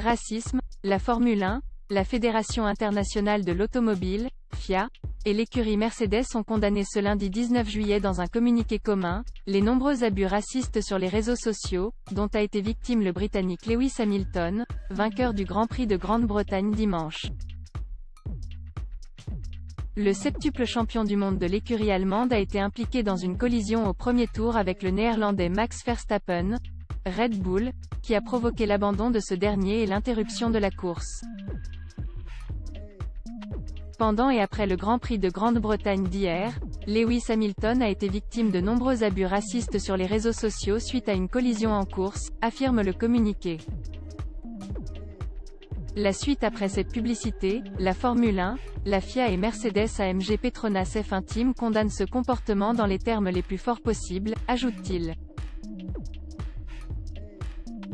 Racisme, la Formule 1, la Fédération internationale de l'automobile, FIA, et l'écurie Mercedes ont condamné ce lundi 19 juillet dans un communiqué commun, les nombreux abus racistes sur les réseaux sociaux, dont a été victime le Britannique Lewis Hamilton, vainqueur du Grand Prix de Grande-Bretagne dimanche. Le septuple champion du monde de l'écurie allemande a été impliqué dans une collision au premier tour avec le Néerlandais Max Verstappen, Red Bull, qui a provoqué l'abandon de ce dernier et l'interruption de la course. Pendant et après le Grand Prix de Grande-Bretagne d'hier, Lewis Hamilton a été victime de nombreux abus racistes sur les réseaux sociaux suite à une collision en course, affirme le communiqué. La suite après cette publicité, la Formule 1, la FIA et Mercedes AMG Petronas F1 Team condamnent ce comportement dans les termes les plus forts possibles, ajoute-t-il.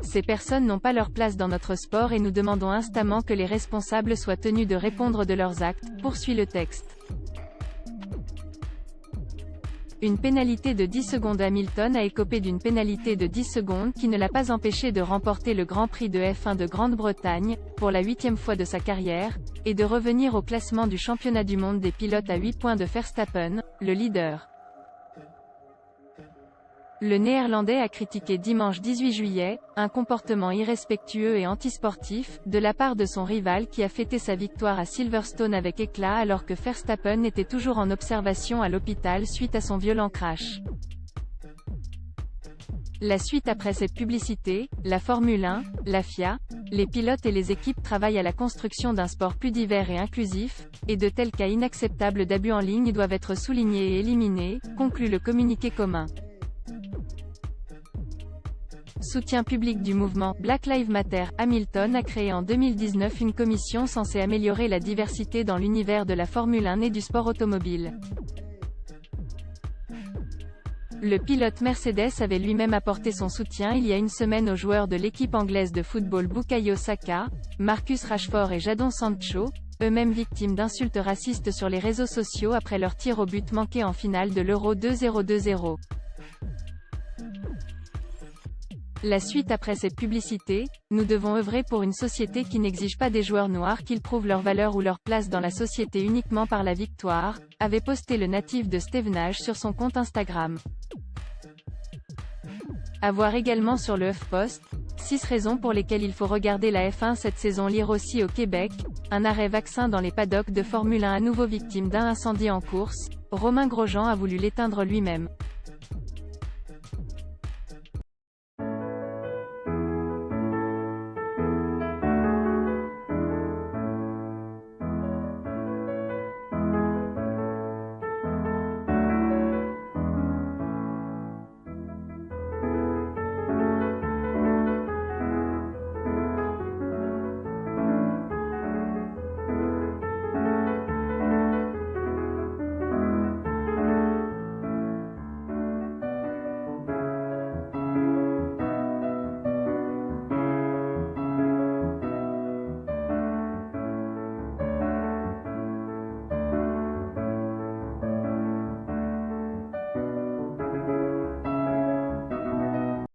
Ces personnes n'ont pas leur place dans notre sport et nous demandons instamment que les responsables soient tenus de répondre de leurs actes, poursuit le texte. Une pénalité de 10 secondes. Hamilton a écopé d'une pénalité de 10 secondes qui ne l'a pas empêché de remporter le Grand Prix de F1 de Grande-Bretagne, pour la 8e fois de sa carrière, et de revenir au classement du championnat du monde des pilotes à 8 points de Verstappen, le leader. Le Néerlandais a critiqué dimanche 18 juillet, un comportement irrespectueux et antisportif, de la part de son rival qui a fêté sa victoire à Silverstone avec éclat alors que Verstappen était toujours en observation à l'hôpital suite à son violent crash. La suite après cette publicité, la Formule 1, la FIA, les pilotes et les équipes travaillent à la construction d'un sport plus divers et inclusif, et de tels cas inacceptables d'abus en ligne doivent être soulignés et éliminés, conclut le communiqué commun. Soutien public du mouvement Black Lives Matter. Hamilton a créé en 2019 une commission censée améliorer la diversité dans l'univers de la Formule 1 et du sport automobile. Le pilote Mercedes avait lui-même apporté son soutien il y a une semaine aux joueurs de l'équipe anglaise de football Bukayo Saka, Marcus Rashford et Jadon Sancho, eux-mêmes victimes d'insultes racistes sur les réseaux sociaux après leur tir au but manqué en finale de l'Euro 2020. La suite après cette publicité, nous devons œuvrer pour une société qui n'exige pas des joueurs noirs qu'ils prouvent leur valeur ou leur place dans la société uniquement par la victoire, avait posté le natif de Stevenage sur son compte Instagram. À voir également sur le HuffPost, 6 raisons pour lesquelles il faut regarder la F1 cette saison. Lire aussi au Québec, un arrêt vaccin dans les paddocks de Formule 1 à nouveau victime d'un incendie en course, Romain Grosjean a voulu l'éteindre lui-même.